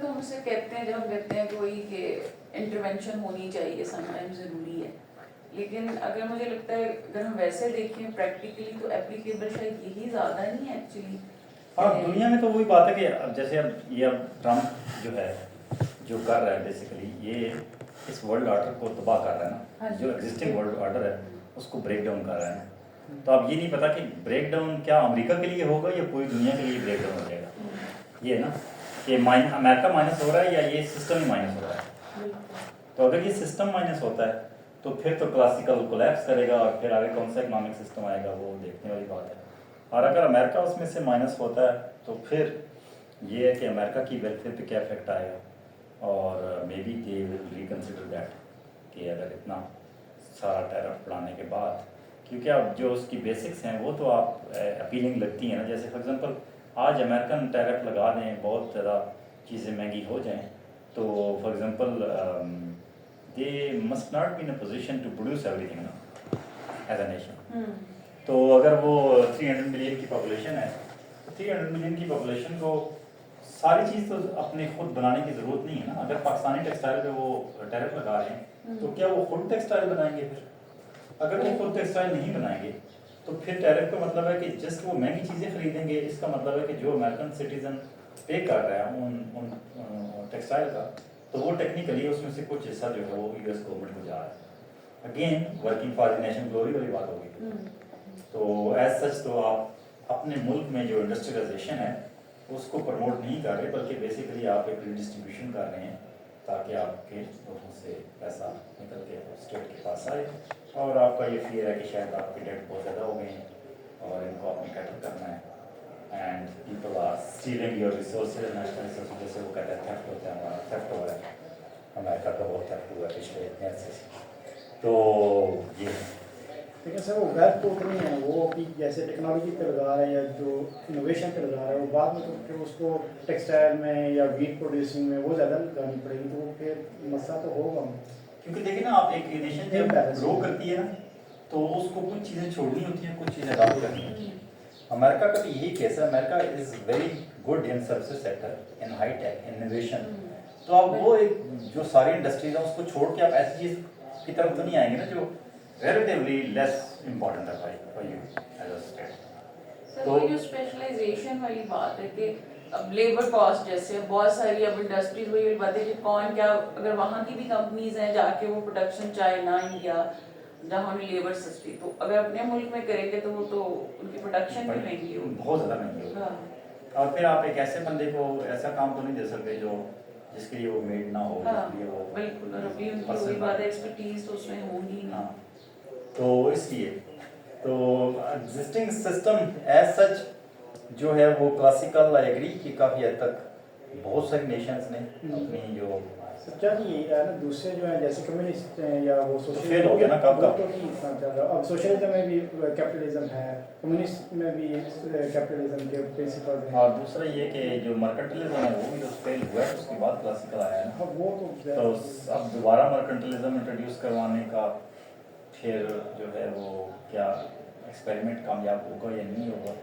तो हमसे कहते हैं, जब हम कहते हैं कोई कि इंटरवेंशन होनी चाहिए, समटाइम्स ज़रूरी है, लेकिन अगर मुझे लगता है अगर हम वैसे देखें प्रैक्टिकली तो एप्लीकेबल शायद यही ज़्यादा नहीं है एक्चुअली। हाँ, दुनिया में तो वही बात है कि अब जैसे अब ये अब ट्रम्प जो है जो कर रहा है बेसिकली ये इस वर्ल्ड ऑर्डर को तबाह कर रहा है ना। हाँ जी। जो एग्जिस्टिंग वर्ल्ड ऑर्डर है उसको ब्रेक डाउन कर रहा है ना। तो अब ये नहीं पता कि ब्रेक डाउन क्या अमेरिका के लिए होगा या पूरी दुनिया के लिए ब्रेक डाउन हो जाएगा। ये ना कि अमेरिका माइनस हो रहा है या ये सिस्टम ही माइनस हो रहा है। तो अगर ये सिस्टम माइनस होता है तो फिर तो क्लासिकल कोलैप्स करेगा और फिर आगे कौन सा इकोनॉमिक सिस्टम आएगा वो देखने वाली बात है। और अगर अमेरिका उसमें से माइनस होता है तो फिर ये है कि अमेरिका की वेलफेयर पे क्या इफेक्ट आएगा और may be they will reconsider that कि अगर इतना सारा टैरिफ बढ़ाने के बाद, क्योंकि अब जो उसकी बेसिक्स हैं वो तो आप अपीलिंग लगती हैं ना। जैसे फॉर एग्जांपल आज अमेरिकन टैरिफ लगा दें, बहुत ज़्यादा चीज़ें महंगी हो जाएं तो for example they must not be in a position to produce everything ना एज अ नेशन। तो अगर वो 300 मिलियन की पॉपुलेशन है तो 300 मिलियन की पॉपुलेशन को सारी चीज़ तो अपने खुद बनाने की ज़रूरत नहीं है ना। अगर पाकिस्तानी टेक्सटाइल पे वो टैरिफ लगा रहे हैं तो क्या वो खुद टेक्सटाइल बनाएंगे? फिर अगर वो खुद टेक्सटाइल नहीं बनाएंगे तो फिर टैरिफ का मतलब है कि जस्ट वो महंगी चीज़ें खरीदेंगे। इसका मतलब है कि जो अमेरिकन सिटीजन पे कर रहा है उन टेक्सटाइल का, तो वो टेक्निकली उसमें से कुछ हिस्सा जो है वो यूएस गवर्नमेंट को जा रहा है। Again working for the nation glory वाली बात होगी। तो एज सच तो आप अपने मुल्क में जो इंडस्ट्रियलाइजेशन है उसको प्रमोट नहीं कर रहे, बल्कि बेसिकली आप एक रिडिस्ट्रीब्यूशन कर रहे हैं ताकि आपके लोगों से पैसा निकल के स्टेट के पास आए। और आपका ये फियर है कि शायद आपके डेट बहुत ज़्यादा हो गए हैं और इनको आपने कैटल करना है and people are stealing your resources, national resources. जैसे वो कहते हैं थेफ्ट होता है, हमारा थेफ्ट हो रहा है, अमेरिका का बहुत थेफ्ट हुआ है पिछले इतने अरसे से। तो ये लेकिन सर वो वेल्थ तो उतनी है, वो अभी जैसे टेक्नोलॉजी पे लगा रहे हैं या जो इनोवेशन पे लगा रहे हैं वो बाद में तो फिर उसको टेक्सटाइल में या वीट प्रोड्यूसिंग में वो ज़्यादा लगानी पड़ेगी, तो वो फिर मसला तो होगा। क्योंकि देखिए ना आप एक नेशन जब ग्रो करती है ना तो उसको कुछ चीज़ें छोड़नी होती हैं, कुछ चीज़ें अडॉप्ट करनी होती हैं। अमेरिका का भी यही केस है। America is very good in services sector, in high tech innovation. तो आप वो एक जो सारी इंडस्ट्रीज हैं उसको छोड़ के आप ऐसी चीज़ की तरफ तो नहीं आएंगे ना जो relatively less important है for you as a state। Sir वो जो स्पेशलाइजेशन वाली बात है कि अब लेबर कॉस्ट जैसे बहुत सारी अब इंडस्ट्रीज वही वाली बात है कि कौन क्या, अगर वहाँ की भी कंपनीज हैं जाके वो प्रोडक्शन चाइना इंडिया जहाँ उन्हें लेबर सस्ती, तो अगर अपने मुल्क में करेंगे तो वो तो उनकी प्रोडक्शन भी महंगी होगी, बहुत ज़्यादा महंगी होगी। हाँ। और फिर आप एक ऐसे बंदे को ऐसा काम तो नहीं दे सकते जो जिसके लिए वो मेड ना हो, हाँ, जिसके लिए वो बिल्कुल। और अभी उनकी वही बात है, एक्सपर्टीज तो उसमें होगी नहीं। हाँ, तो इसलिए तो एग्जिस्टिंग सिस्टम एज सच जो है वो क्लासिकल आई एग्री कि काफ़ी हद तक बहुत सारी नेशंस ने अपनी जो सच्चा जी यही है ना। दूसरे जो है जैसे कम्युनिस्ट हैं या वो फेल हो गया ना कब तो नहीं इतना ज़्यादा। अब सोशलिज्म में भी कैपिटलिज्म है, कम्युनिस्ट में भी कैपिटलिज्म के प्रिंसिपल हैं। और दूसरा ये कि जो मर्केंटलिज्म है वो भी तो फेल हुआ है, उसके बाद क्लासिकल आया है ना। हाँ वो तो अब दोबारा मर्केंटलिज्म इंट्रोड्यूस करवाने का फिर जो है वो क्या एक्सपेरिमेंट कामयाब होगा या नहीं होगा।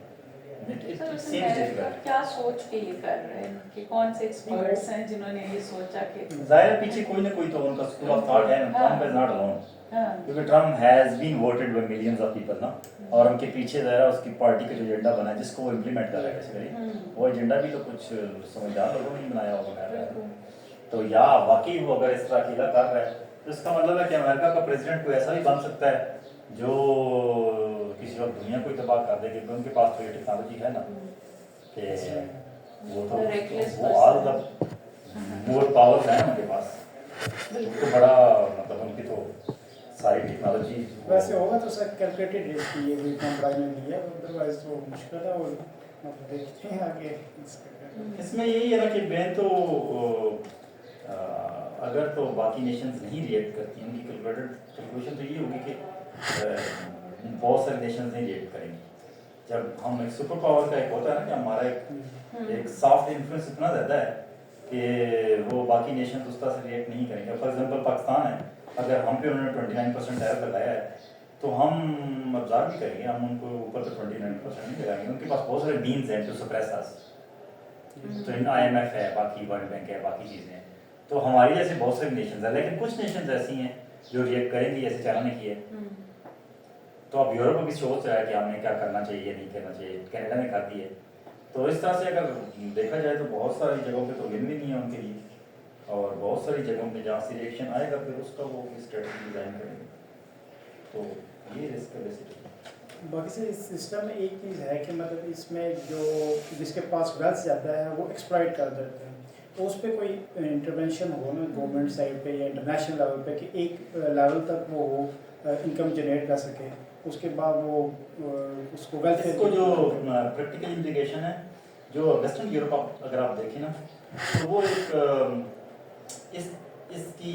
सर उसमें अमेरिका क्या सोच के ये कर रहे हैं कि कौन से एक्सपर्ट्स हैं जिन्होंने ये सोचा कि जाहिर है पीछे कोई ना कोई तो उनका स्कूल ऑफ थॉट है। ट्रम्प इज नॉट अलोन, क्योंकि Trump has been voted by millions of people ना। और उनके पीछे ज़रा उसकी पार्टी का जो एजेंडा बना है जिसको वो इम्प्लीमेंट कर रहा है बेसिकली, वो एजेंडा भी तो कुछ समझदार लोगों ने बनाया होगा। तो या वाकई वो अगर इस तरह अकेला कर रहा है तो इसका मतलब है कि अमेरिका का प्रेसिडेंट कोई ऐसा भी बन सकता है जो किसी वक्त दुनिया को तबाह कर दे, क्योंकि उनके पास तो ये टेक्नोलॉजी है ना कि वो तो ऑल द मोर पावर्स हैं उनके पास। तो बड़ा मतलब उनकी तो सारी टेक्नोलॉजी वैसे होगा तो सर कैलकुलेटेड रेट की ये भी इतना बड़ा में नहीं है, अदरवाइज तो मुश्किल है। और मतलब देखते हैं आगे इसमें यही है ना कि मैं तो अगर तो बाकी नेशंस नहीं रिएक्ट करती उनकी कैलकुलेशन तो ये होगी कि बहुत सारे नेशंस नहीं रिएक्ट करेंगी। जब हम एक सुपर पावर का एक होता है ना कि हमारा एक सॉफ्ट इन्फ्लुएंस इतना ज़्यादा है कि वो बाकी नेशंस उस तरह से रिएक्ट नहीं करेंगे। फॉर एग्जांपल पाकिस्तान है, अगर हम पे उन्होंने 29% टैरिफ लगाया है तो हम ऑब्जर्व भी करेंगे, हम उनको ऊपर तो 29% नहीं लगाएंगे। उनके पास बहुत सारे मीन्स हैं टू सप्रेस अस। तो इन IMF है, बाकी वर्ल्ड बैंक है, बाकी चीज़ें हैं। तो हमारी जैसे बहुत सारी नेशंस है, लेकिन कुछ नेशंस ऐसी हैं जो रिएक्ट करेंगी, जैसे चाइना ने किया है। तो अब यूरोप भी सोच रहा है कि हमें क्या करना चाहिए, नहीं करना चाहिए। कनाडा ने कर दी है। तो इस तरह से अगर देखा जाए तो बहुत सारी जगहों पे तो विन भी नहीं है उनके लिए, और बहुत सारी जगहों पे जहाँ से रिएक्शन आएगा फिर उसका वो स्ट्रेटजी डिज़ाइन करेंगे। तो ये रिस्क है बेसिकली। बाकी से इस सिस्टम में एक चीज़ है कि मतलब इसमें जो जिसके पास वेल्थ ज़्यादा है वो एक्सप्लॉइट कर देते हैं, तो उस पर कोई इंटरवेंशन हो ना गवर्नमेंट साइड पे या इंटरनेशनल लेवल पे कि एक लेवल तक वो इनकम जनरेट कर सके, उसके बाद वो उसको वेल्थ इसको जो प्रैक्टिकल इंप्लीकेशन है, जो वेस्टर्न यूरोप अगर आप देखें ना, तो वो एक इसकी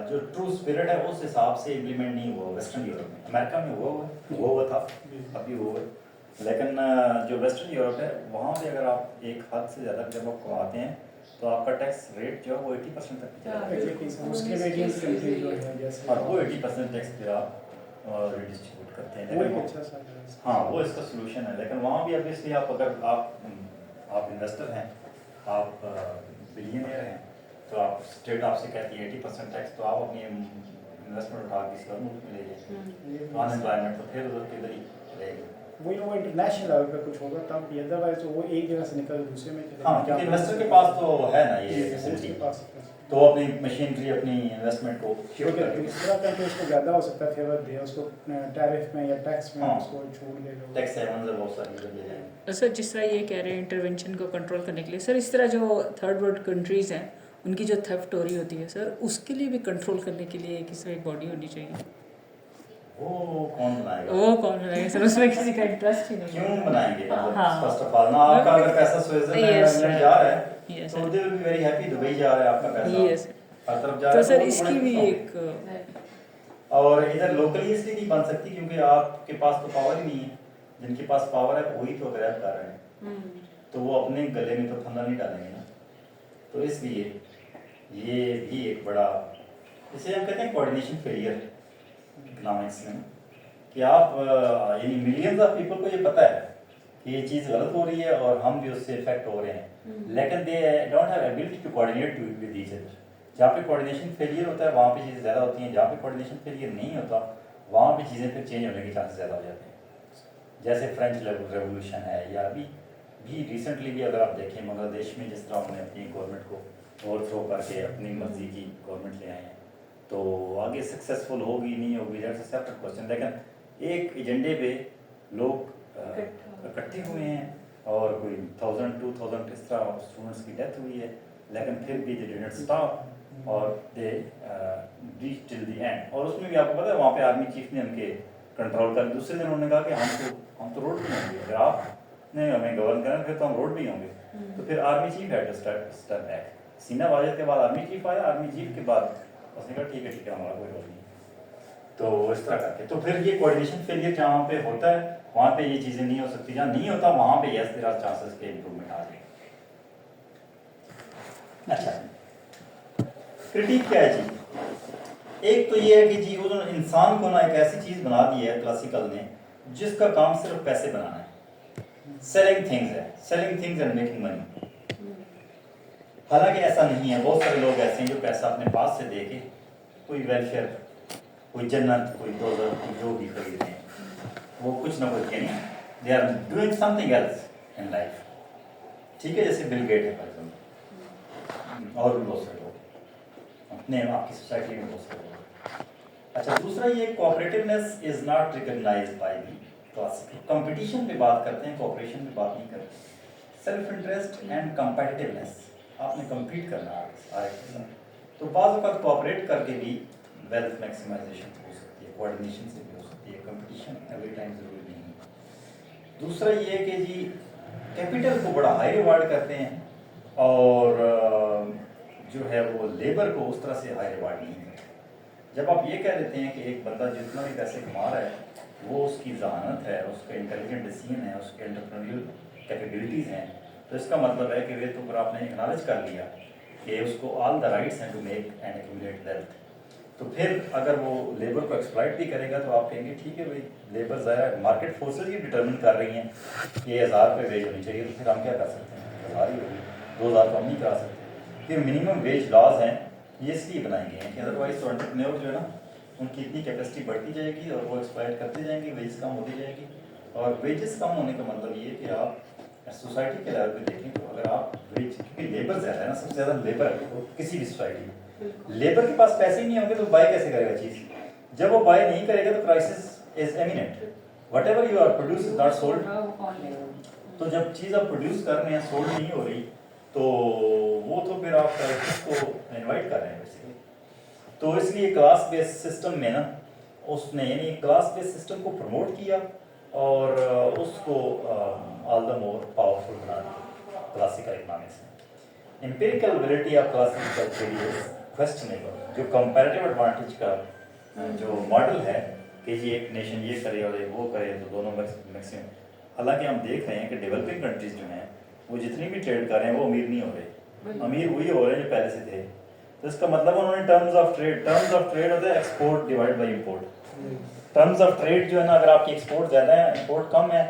जो ट्रू स्पिरिट है उस हिसाब से इम्प्लीमेंट नहीं हुआ वेस्टर्न यूरोप में। अमेरिका में हुआ था, अभी हुआ, लेकिन जो वेस्टर्न यूरोप है वहाँ पे अगर आप एक हद से ज़्यादा जब आप कमाते हैं तो आपका टैक्स रेट जो है वो 80% तक चला जाता उसके रेडियंस कंट्री जो है जैसे है, और वो 80% टैक्स फिर आप रिडिस्ट्रीब्यूट करते हैं। वो लेकिन एक अच्छा सा है। हाँ, वो इसका सोल्यूशन है। लेकिन वहाँ भी ऑब्वियसली आप अगर आप इन्वेस्टर हैं, आप बिलियनियर हैं, तो आप स्टेट आपसे कहती है 80% टैक्स, तो आप अपनी इन्वेस्टमेंट उठा के किसी और मुल्क में ले जाएं, तो अनएम्प्लॉयमेंट तो फिर उधर किधर ही रहेगी। वो इंटरनेशनल लेवल पे कुछ होगा तब भी, अदरवाइज तो वो एक जगह से निकल दूसरे में चले हाँ, क्योंकि इन्वेस्टर के पास तो है ना ये उसके फैसिलिटी, पास तो अपनी मशीनरी अपनी इन्वेस्टमेंट को शिफ्ट करके दूसरा कंट्री उसको ज़्यादा हो सकता है फेवर दे, उसको टैरिफ में या टैक्स में हाँ। उसको छूट देगा। टैक्स हेवंस है बहुत सारी इधर ले जाएंगे। सर जिस तरह ये कह रहे हैं इंटरवेंशन को कंट्रोल करने के लिए, सर इस तरह जो थर्ड वर्ल्ड कंट्रीज़ हैं उनकी जो थेफ्ट हो रही होती है सर, उसके लिए भी कंट्रोल करने के लिए किसी एक बॉडी होनी चाहिए। वो कौन बनाएगा? वो कौन बनाएगा सर? उसमें किसी का इंटरेस्ट ही नहीं है। क्यों बनाएंगे? हाँ। फर्स्ट ऑफ ऑल ना, आपका अगर पैसा स्विट्जरलैंड Yes, इंग्लैंड जा रहा है Yes, तो sir. They will be very happy, Dubai जा रहा है आपका पैसा, Yes. हर तरफ जा रहा तो है। सर वो इसकी बड़े भी खुश होंगे। एक और इधर लोकली इसलिए नहीं बन सकती क्योंकि आपके पास तो पावर ही नहीं है। जिनके पास पावर है वही तो ग्रैब कर रहे हैं, तो वो अपने गले में तो फंदा नहीं डालेंगे ना। तो इसलिए ये भी एक बड़ा, इसे हम कहते हैं कोऑर्डिनेशन फेलियर इकोनॉमिक्स में, कि आप यानी मिलियंस ऑफ पीपल को ये पता है कि ये चीज़ गलत हो रही है और हम भी उससे इफेक्ट हो रहे हैं, लेकिन they don't have ability to coordinate with each other. जहाँ पे कोऑर्डिनेशन फेलियर होता है वहाँ पे चीज़ें ज़्यादा होती हैं, जहाँ पे कोऑर्डिनेशन फेलियर नहीं होता वहाँ पे चीज़ें फिर चेंज होने के चांसेस ज़्यादा हो जाते हैं। जैसे फ्रेंच रेवोल्यूशन है, या अभी भी रिसेंटली भी अगर आप देखें बांग्लादेश में जिस तरह उन्होंने अपनी गवर्नमेंट को ओवरथ्रो करके अपनी मर्जी की गवर्नमेंट ले आए हैं, तो आगे सक्सेसफुल होगी नहीं होगी दैट्स अ सेपरेट क्वेश्चन। लेकिन एक एजेंडे पे लोग इकट्ठे हुए हैं और कोई 1000-2000 इस तरह स्टूडेंट्स की डेथ हुई है, लेकिन फिर भी दे डिडंट स्टॉप और they reach till the end. और उसमें भी आपको पता है वहाँ पे आर्मी चीफ ने उनके कंट्रोल कर, दूसरे दिन उन्होंने कहा कि हम तो रोड पे होंगे, अगर आपने हमें गवर्न करना फिर तो हम रोड पे ही होंगे। तो फिर army chief had to step back. Hasina Wajed के बाद आर्मी चीफ आया, आर्मी चीफ के बाद उसने कहा ठीक है हमारा कोई रोल नहीं। तो इस तरह करके तो फिर ये कोऑर्डिनेशन फेलियर जहाँ पे होता है वहाँ पे ये चीज़ें नहीं हो सकती, जहाँ नहीं होता वहाँ पे यस देयर आर चांसेस के इम्प्रूवमेंट आ जाए। अच्छा, क्रिटिक क्या है जी? एक तो ये है कि जी उन्होंने इंसान को ना एक ऐसी चीज़ बना दी है क्लासिकल ने जिसका काम सिर्फ पैसे बनाना है, सेलिंग थिंग्स है, selling things and making money. हालांकि ऐसा नहीं है, बहुत सारे लोग ऐसे हैं जो पैसा अपने पास से दे के कोई वेलफेयर, कोई जन्नत, कोई दोज़ख, कोई जो भी खरीद रहे हैं, वो कुछ ना कुछ यानी they are doing something else in life. ठीक है, जैसे बिल गेट है फॉर एग्जाम्पल, और भी बहुत सारे लोग अपने आपकी सोसाइटी में बहुत सारे लोग। अच्छा, दूसरा ये cooperativeness is not recognized by the classical. Competition पे बात करते हैं, कोऑपरेशन पे बात नहीं करते। सेल्फ इंटरेस्ट एंड कंपेटिटिवनेस, आपने कम्पीट करना है, तो बाज़ वक़्त कोऑपरेट करके भी वेल्थ मैक्सिमाइजेशन हो सकती है, कोऑर्डिनेशन से भी हो सकती है, कंपटीशन एवरी टाइम ज़रूरी नहीं है। दूसरा ये है कि जी कैपिटल को बड़ा हाई रिवार्ड करते हैं और जो है वो लेबर को उस तरह से हाई रिवार्ड नहीं करते। जब आप ये कह देते हैं कि एक बंदा जितना भी पैसे कमा रहा है वो उसकी जहानत है, उसका इंटेलिजेंट डिसीजन है, उसके एंटरप्रेन्योरियल कैपेबिलिटीज़ हैं, तो इसका मतलब है कि वे तो फिर आपने एक्नॉलेज कर लिया कि उसको ऑल द राइट्स हैं to make and accumulate wealth. तो फिर अगर वो लेबर को एक्सप्लॉइट भी करेगा तो आप कहेंगे ठीक है भाई, लेबर ज़ाया मार्केट फोर्सेज ही डिटर्मिन कर रही हैं कि 1000 रुपये वेज होनी चाहिए, तो फिर हम क्या कर सकते हैं? सारी होगी, 2000 कम नहीं करा सकते। फिर मिनिमम वेज लॉज हैं, ये इसलिए बनाए गए हैं कि अदरवाइज तो एंटरप्रेन्योर जो है ना, उनकी इतनी कैपेसिटी बढ़ती जाएगी और वो एक्सप्लॉइट करते जाएंगे, वेजेस कम होती जाएगी। और वेजेस कम होने का मतलब ये कि आप सोसाइटी के लेवल पे देखें तो अगर आप वेज, क्योंकि लेबर ज़्यादा है ना, सबसे ज़्यादा लेबर है किसी भी सोसाइटी में, लेबर के पास पैसे ही नहीं होंगे तो बाय कैसे करेगा चीज़। जब वो बाय नहीं करेगा तो crisis is eminent, whatever you are produce is not sold. तो जब चीज़ आप प्रोड्यूस कर रहे हैं सोल्ड नहीं हो रही तो वो तो फिर आप क्राइसिस को इन्वाइट कर रहे हैं बेसिकली। तो इसलिए क्लास बेस्ड सिस्टम में ना उसने यानी क्लास बेस्ड सिस्टम को प्रमोट किया और उसको ऑल द मोर पावरफुल बना दिया क्लासिकल इकोनॉमिक्स में। Empirical validity of classical theory is questionable. जो कंपैरेटिव एडवांटेज का जो मॉडल है कि ये एक नेशन ये करे और वो करे तो दोनों मैक्सिमम, हालांकि हम देख रहे हैं कि डेवलपिंग कंट्रीज जो हैं वो जितनी भी ट्रेड कर रहे हैं वो अमीर नहीं हो रहे, अमीर वही हो रहे हैं जो पहले से थे। तो इसका मतलब उन्होंने टर्म्स ऑफ ट्रेड होता है export divide by import. Terms of trade जो है ना, अगर आपकी एक्सपोर्ट ज़्यादा है इंपोर्ट कम है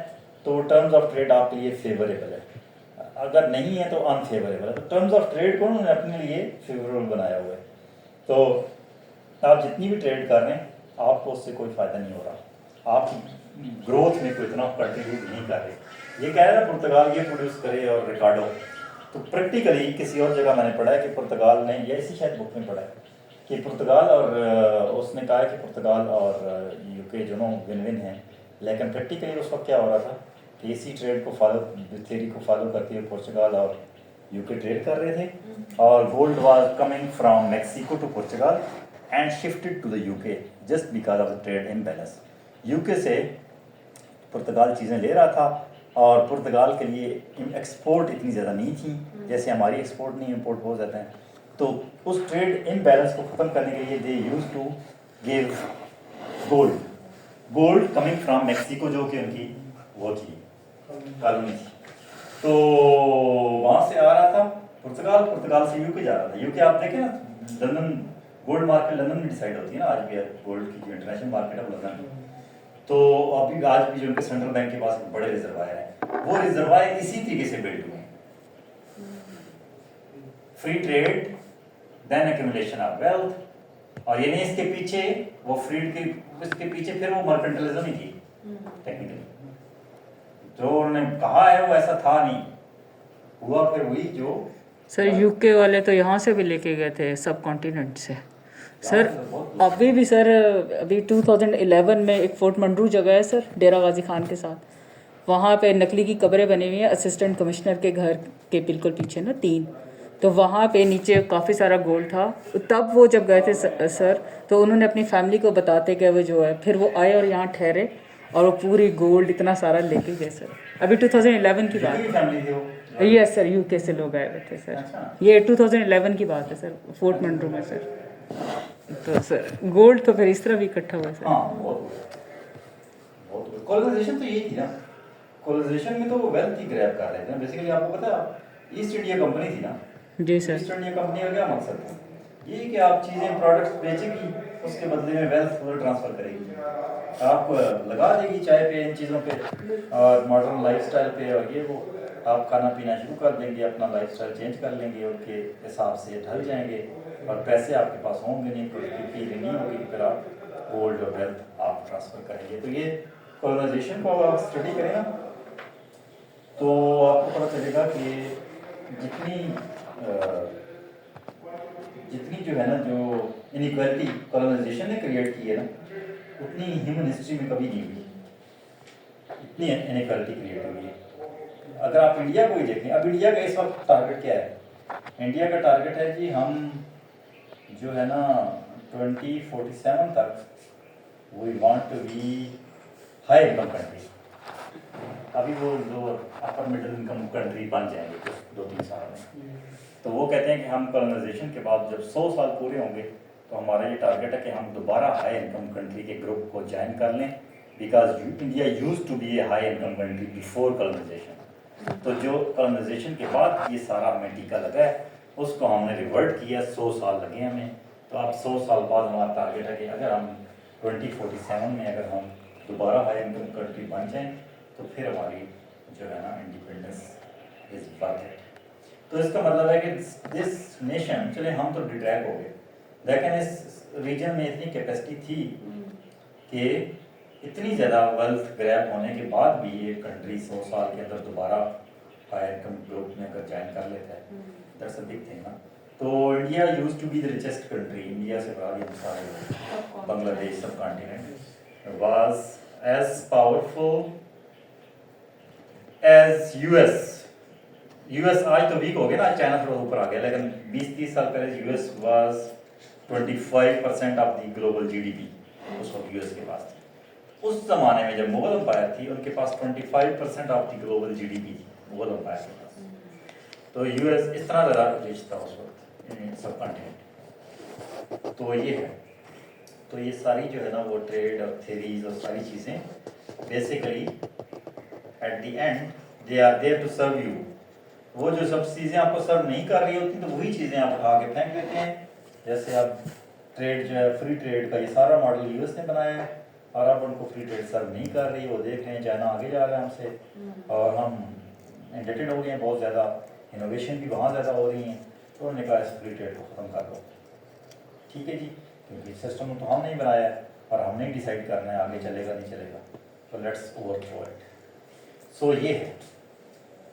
तो टर्म्स ऑफ ट्रेड आपके लिए फेवरेबल है, अगर नहीं है तो अनफेवरेबल है। तो टर्म्स ऑफ ट्रेड को उन्होंने अपने लिए फेवरेबल बनाया हुआ है। तो आप जितनी भी ट्रेड कर रहे हैं आपको उससे कोई फ़ायदा नहीं हो रहा, आपकी ग्रोथ में कोई इतना कंट्रीब्यूट नहीं कर रहे। ये कह रहे हैं ना पुर्तगाल ये प्रोड्यूस करे और रिकार्डो, तो प्रैक्टिकली किसी और जगह मैंने पढ़ा है कि पुर्तगाल ने, या इसी शायद बुक में पढ़ा है कि पुर्तगाल और उसने कहा है कि पुर्तगाल और यूके दोनों विन विन हैं, लेकिन प्रैक्टिकली उस वक्त क्या हो रहा था कि इसी ट्रेड को फॉलो, थ्योरी को फॉलो करते हुए पुर्तगाल और यूके ट्रेड कर रहे थे और gold was coming from Mexico to Portugal and shifted to the UK just because of the trade imbalance. UK से पुर्तगाल चीज़ें ले रहा था और पुर्तगाल के लिए एक्सपोर्ट इतनी ज़्यादा नहीं थी जैसे हमारी एक्सपोर्ट नहीं, इंपोर्ट बहुत ज़्यादा है। तो उस ट्रेड इम्बैलेंस को ख़त्म करने के लिए they used to give gold coming from Mexico, जो कि उनकी वो थी कॉलोनी थी। तो वहाँ से आ रहा था पुर्तगाल से यूके जा रहा था। यूके आप देखें ना, लंदन गोल्ड मार्केट लंदन में डिसाइड होती है ना आज भी, गोल्ड की जो इंटरनेशनल मार्केट है लंदन में। तो अभी आज भी जो उनके सेंट्रल बैंक के पास बड़े रिजर्वायर हैं, वो रिजर्वायर इसी तरीके से बिल्ड हुए हैं, free trade then accumulation of wealth, और यानी इसके पीछे वो फ्रीड के इसके पीछे फिर वो मर्केंटलिज्म ही थी टेक्निकली। जो उन्होंने कहा है वो ऐसा था नहीं, हुआ फिर वही जो सर यूके वाले तो यहाँ से भी लेके गए थे सब कॉन्टिनेंट से सर। अभी भी सर अभी 2011 में एक फोर्ट मंडरू जगह है सर डेरा गाजी खान के साथ, वहाँ पे नकली की कब्रें बनी हुई हैं असिस्टेंट कमिश्नर के घर के बिल्कुल पीछे ना 3, तो वहाँ पे नीचे काफ़ी सारा गोल्ड था। तब वो जब गए थे सर तो उन्होंने अपनी फैमिली को बताते कि वो जो है, फिर वो आए और यहाँ ठहरे और वो पूरी गोल्ड इतना सारा लेके गए सर। अभी 2011 की बात है। यस सर, यूके से लोग आए हुए थे सर। अच्छा। ये 2011 की बात है सर, फोर्ट मंडरू में सर। तो सर गोल्ड तो फिर इस तरह भी इकट्ठा हुआ है सर। हाँ, बहुत कॉलोनाइजेशन तो यही थी ना, कॉलोनाइजेशन में तो वो वेल्थ ही ग्रैब कर रहे थे ना बेसिकली। आपको पता है ईस्ट इंडिया कंपनी थी ना, जी सर। ईस्ट इंडिया कंपनी का क्या मकसद था? ये कि आप चीज़ें प्रोडक्ट्स बेचेगी, उसके बदले में वेल्थ ट्रांसफ़र करेगी, आप लगा देगी चाय पे, इन चीज़ों पे और मॉडर्न लाइफस्टाइल पे, और ये वो आप खाना पीना शुरू कर देंगे, अपना लाइफस्टाइल चेंज कर लेंगे, उनके हिसाब से ढल जाएंगे और पैसे आपके पास होंगे नहीं, प्रोडक्टिविटी नहीं होगी, फिर आप गोल्ड और वेल्थ आप ट्रांसफ़र करेंगे। तो ये कॉलोनाइजेशन को आप स्टडी करें ना तो आपको पता चलेगा कि जितनी जो है ना जो इनइक्वालिटी कॉलोनाइजेशन ने क्रिएट की है ना, उतनी ह्यूमन हिस्ट्री में कभी नहीं हुई, इतनी इनइक्वालिटी क्रिएट हुई है। अगर आप इंडिया को ही देखें, अब इंडिया का इस वक्त टारगेट क्या है? इंडिया का टारगेट है जी हम जो है ना 2047 तक we want to be high income country. अभी वो जो अपर मिडिल इनकम कंट्री बन जाएंगे कुछ 2-3 साल में। तो वो कहते हैं कि हम कॉलोनाइजेशन के बाद जब 100 साल पूरे होंगे तो हमारा ये टारगेट है कि हम दोबारा हाई इनकम कंट्री के ग्रुप को ज्वाइन कर लें, because India used to be a high income country before colonization. तो जो कॉलोनाइजेशन के बाद ये सारा हमें टीका लगा है उसको हमने रिवर्ट किया, 100 साल लगे हमें। तो अब 100 साल बाद हमारा टारगेट है कि अगर हम 2047 में अगर हम दोबारा हाई इनकम कंट्री बन जाएँ तो फिर हमारी जो है ना इंडिपेंडेंस इज वर्थ इट। तो इसका मतलब है कि दिस नेशन, चले हम तो डिट्रैक हो गए, लेकिन इस रीजन में इतनी कैपेसिटी थी कि इतनी ज़्यादा वेल्थ ग्रैब होने के बाद भी ये कंट्री 100 साल के अंदर दोबारा हाई इनकम ग्रुप में अगर ज्वाइन कर लेता है, दैट्स अ बिग थिंग ना। तो India used to be the richest country, India से बड़ा सारे बांग्लादेश सब continent was as powerful as US आज तो वीक हो गया ना, चाइना थोड़ा ऊपर आ गया, लेकिन 20-30 साल पहले US was 25% of the global GDP उस वक्त यूएस के पास थी। उस जमाने में जब मुगल एम्पायर थी उनके पास 25% ऑफ द ग्लोबल जीडीपी थी मुगल एम्पायर के पास। तो यूएस इस तरह ज़रा रिच था उस वक्त सब कॉन्टिनेंट। तो ये है, तो ये सारी जो है ना वो ट्रेड और थेरीज और सारी चीज़ें basically at the end they are there to serve you. वो जो सब चीज़ें आपको सर्व नहीं कर रही होती तो वही चीज़ें आप उठा के फेंक देते हैं। जैसे अब ट्रेड जो है फ्री ट्रेड का ये सारा मॉडल यूएस ने बनाया है और अब उनको फ्री ट्रेड सर्व नहीं कर रही, वो देख रहे हैं चाइना आगे जा रहा है हमसे और हम इंडेटेड हो गए हैं बहुत ज़्यादा, इनोवेशन भी वहाँ ज़्यादा हो रही हैं, तो उन्होंने कहा इस फ्री ट्रेड को ख़त्म कर दो। ठीक है जी, क्योंकि सिस्टम तो हम नहीं बनाया है और हमने ही डिसाइड करना है आगे चलेगा नहीं चलेगा, तो लेट्स ओवरथ्रो इट। सो ये है।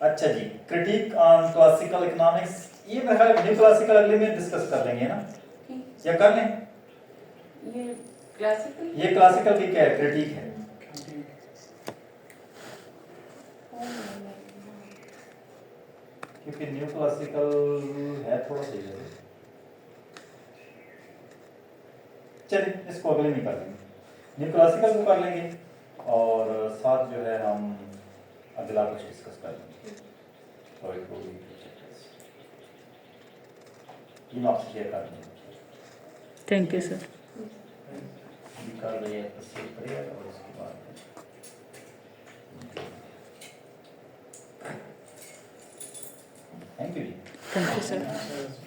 अच्छा जी, क्रिटिक ऑन क्लासिकल इकोनॉमिक्स, ये मेरे ख्याल न्यू क्लासिकल अगले में डिस्कस कर लेंगे ना, या कर लें? ये क्लासिकल की क्या है, क्रिटिक है। क्योंकि न्यू क्लासिकल है थोड़ा सा ही, चलिए इसको अगले में कर लेंगे, न्यू क्लासिकल को कर लेंगे और साथ जो है हम अगला कुछ डिस्कस कर लेंगे। सॉरी ये मैं आपसे शेयर कर दूँगा। Thank you sir. कर रही है तो सेव करिएगा और उसके बाद thank you ji. Thank you sir.